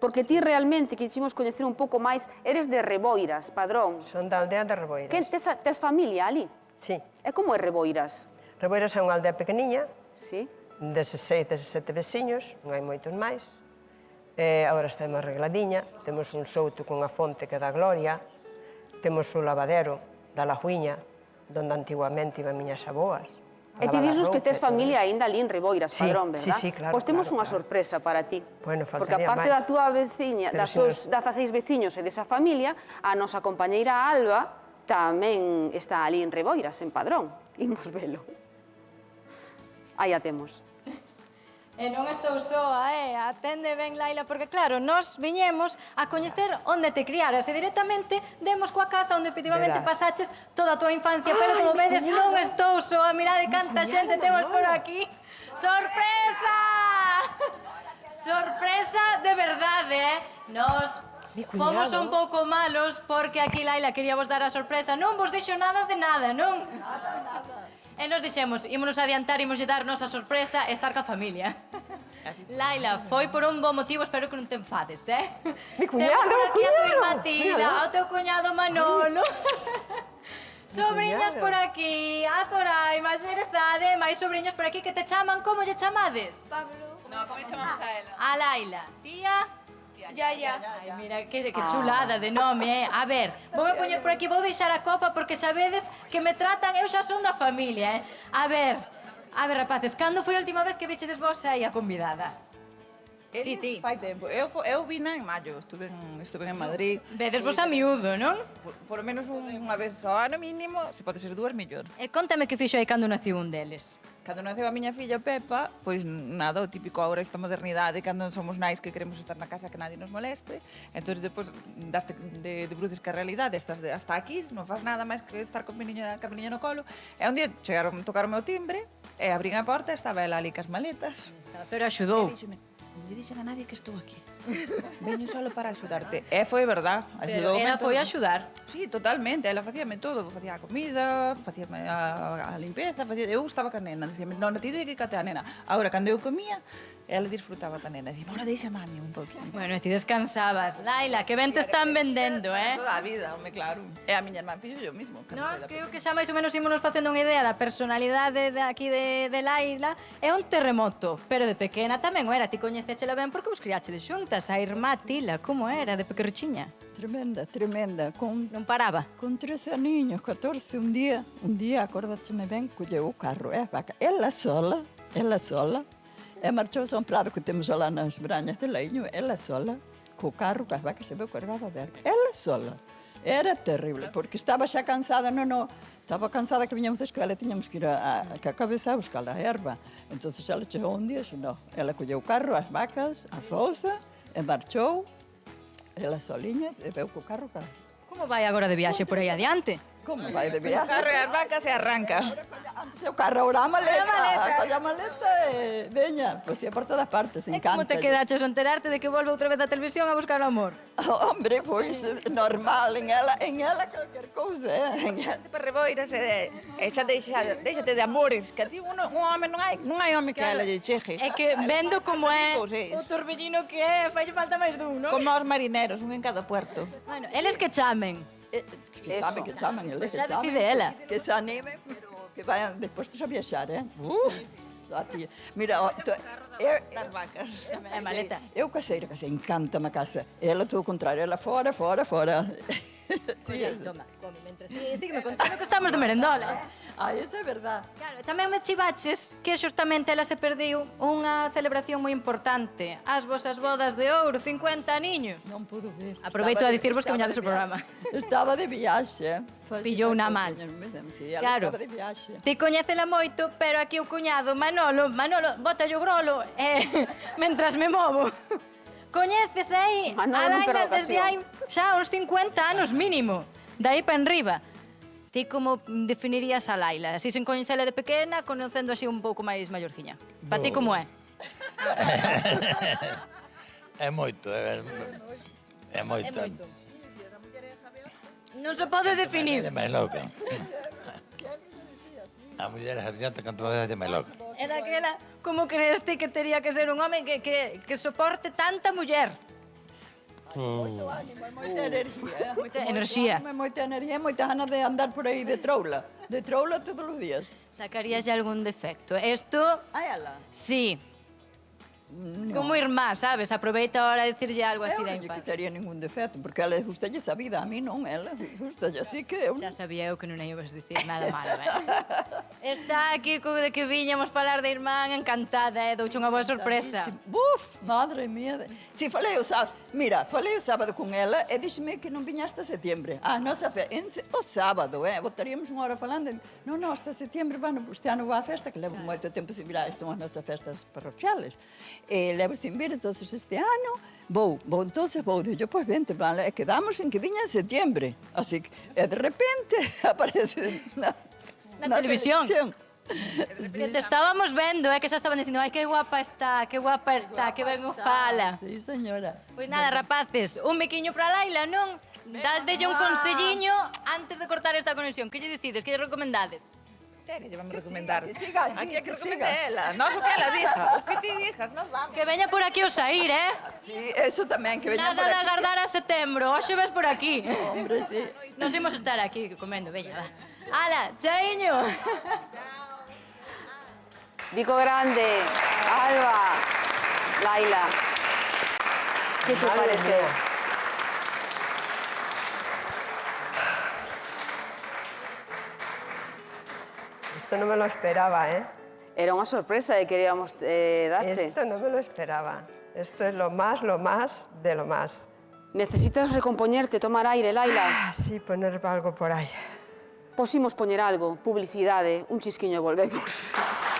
porque ti realmente quiximos coñecer un pouco máis, eres de Reboiras, Padrón. Son da aldea de Reboiras. Tes familia ali? Sí. E como é Reboiras? Reboiras é unha aldea pequeniña, Sí. deses 7 veciños, non hai moitos máis. Agora está máis arregladiña, temos un souto cunha fonte que dá gloria, temos o lavadero da Lajuiña, donde antiguamente iban miñas aboas. E ti diznos que tes familia aínda ali en Reboiras, Padrón, verdad? Sí, claro. Pois temos unha sorpresa para ti. Bueno, porque faltaría aparte máis. da túa veciña, das teus 16 veciños e desa familia, a nosa compañeira Alba tamén está ali en Reboiras, en Padrón. Imos velo. Aí a temos. E non estou soa, atende ben, Laila, porque claro, nos viñemos a coñecer onde te criaras e directamente demos coa casa onde efectivamente pasaches toda a tua infancia, pero como vedes non estou soa, mirade canta xente temos por aquí. Sorpresa! Sorpresa de verdade, Nos fomos un pouco malos porque aquí Laila quería vos dar a sorpresa, non vos dixo nada de nada, non? E nos dixemos, ímonos adiantar, ímoslle dar nosa sorpresa e estar ca familia. Laila, foi por un bo motivo, espero que non te enfades, Mi cuñado, temos por aquí a tua irmá cuñado. Tira, ao teu cuñado Manolo. Sobriñas por aquí, a Zoraima, a Xerezade, máis sobriños por aquí que te chaman, como lle chamades? Pablo. No, como chamamos a ela? A Laila. Tía? Yaya. Ai, mira, que chulada de nome, A ver, voume poñer por aquí, vou deixar a copa porque xa vedes que me tratan, eu xa son da familia, A ver, rapaces, cando foi a última vez que vichedes vos aí a convidada? Ti. Fai tempo. Eu vina en maio, estuve en Madrid. Vedes vos a miúdo, non? Por lo menos unha vez ao ano mínimo, se pode ser dúas millón. E contame que fixo aí cando naciu un deles. Cando naceu a miña filla Pepa, pois nada, o típico agora esta modernidade, cando somos nais que queremos estar na casa que nadie nos moleste, entón depois daste de bruces que a realidade, estás hasta aquí, non faz nada máis que estar con a miña no colo, e un día tocaron o timbre, e abrín a porta, estaba ela ali cas maletas. Pero axudou. Non lle dixen a nadie que estou aquí. Veño solo para axudarte. E foi verdad, Pero ela foi a axudar. Sí, totalmente, ela facíame todo, facía a comida, facíame a limpeza, eu estaba ca nena, dicíame, non, ti de que cate a nena. Agora, cando eu comía, ela disfrutaba da nena, dicía, bueno, deixa mami un poquinho. Bueno, e ti descansabas. Laila, que ben te están vendendo, Toda a vida, home, claro. E a miña irmán fixo yo mismo. Nós creo que xa máis ou menos ímonos facendo unha idea da personalidade de aquí de Laila. É un terremoto, pero de pequena tamén o era. Ti coñecéchela ben porque vos criáchedes xuntas. A irmá Tila, como era de pequerrichiña? Tremenda, tremenda. Non paraba? Con 13 aniños, 14, un día, acórdacheme ben, colleu o carro, a vaca. Ela sola, e marchou a un prado que temos lá nas brañas de Leiño, ela sola, co carro, cas vacas se veu cargada dela. Ela sola. Era terrible, porque estaba xa cansada, estaba cansada que viñamos da escola, tiñamos que ir a cabeza a buscar a erva. Entón, ela chegou un día, ela colleu o carro, as vacas, a fouza, e marchou, ela soliña, e veu co carro. Como vai agora de viaxe por aí adiante? Como vai de viaxe? O carro e as vacas e arranca. Antes o carro, ahora a maleta, colla a maleta e veña, pois ia por todas partes, E encanta. como te quedaches ao enterarte de que volve outra vez a televisión a buscar o amor? Hombre, pois, normal, en ela calquer cousa, Para Reboiras e xa déxate de amores, que a ti un home non hai home que a ela lle cheje. É que vendo como é Cousas. o torbellino que é, falle falta máis dun, non? Como os marineros, un en cada puerto. Bueno, eles que chamen. que chamen, ele que Xa chamen. decide ela. Que se anime, pero que vayan dispostos a viaxar, A ti. Mira, Das vacas. É maleta. eu caseira, encanta-me a casa. Ela todo o contrario, ela fora. Sí, toma, come, mentres ti sígueme contando que estamos de merendola. Ai, esa é verdad. Claro, tamén me chivaches que xustamente ela se perdiu unha celebración moi importante, as vosas bodas de ouro, 50 niños. Non pudo ver. Aproveito a dicirvos que viñades o Estaba programa. Estaba de viaxe. Pillou na mal. Sí, ela Claro. estaba de viaxe. Ti coñécela moito, pero aquí o cuñado Manolo, bota o grolo, mentras me movo. Coñeces aí Manolo a non Laila perde desde hai xa uns 50 anos mínimo, de aí pa enriba. Ti como definirías a Laila? Así sen coñecela de pequena, conocendo así un pouco máis maiorciña. Pa ti como é? É moito, é moito. Non se pode definir. É máis loca. A muller adianta canto é máis loca. É daquela, como crees ti que tería que ser un home que soporte tanta muller? Moito ánimo e moita enerxía. Moita enerxía. Moita enerxía e moita ganas de andar por aí de troula. De troula todos os días. Sacarías algún defecto. Esto, A ela? sí. Como irmá, sabes? Aproveita ahora a decirlle algo así Eu da non lle infancia. quitaría ningún defecto, porque a ela gustalle esa vida, a mí non, ela gustalle así que eu... Xa sabía eu que non ibas dicir nada malo, Está aquí de que viñamos falar de irmán encantada, douche unha boa sorpresa. Buf, madre mía. Si, falei o sábado, mira, falei o sábado con ela e díxeme que non viña hasta setembro. A nosa festa, o sábado, botaríamos unha hora falando, non, hasta setembro, bueno, este ano va a festa, que levo moito tempo sin virar, son as nosas festas parroquiales. E levo sin vir, entonces este ano entonces vou, digo, pois vente, vale, e quedamos en que viña en setembro. Así que, de repente, aparece na televisión. Que te estábamos vendo, que xa estaban dicindo, ai, que guapa está, que ben o fala. Sí, señora. Pois nada, rapaces, un biquiño para Laila, non? Dadelle un conselliño antes de cortar esta conexión. Que lle decides, que lle recomendades? Que lle vamos recomendar? Que siga, Aquí é que que recomenda siga. ela. Nós o que ela dixa, o que ti dixas, nós vamos. Que veña por aquí o Saír, Sí, eso tamén, que veñan Nada por de aquí. agardar a setembro, hoxe ves por aquí. Hombre, sí. Nos imos estar aquí comendo, veña, va. Ala, chaiño. Vico Grande, Alba, Laila. Que che Madre parece? mía. Esto no me lo esperaba, ¿eh? Era unha sorpresa que queríamos darche. Esto no me lo esperaba. Esto es lo más de lo más. Necesitas recompoñerte, tomar aire, Laila. Ah, sí, poner algo por ahí. Posimos poñer algo, publicidade, un chisquiño e volvemos.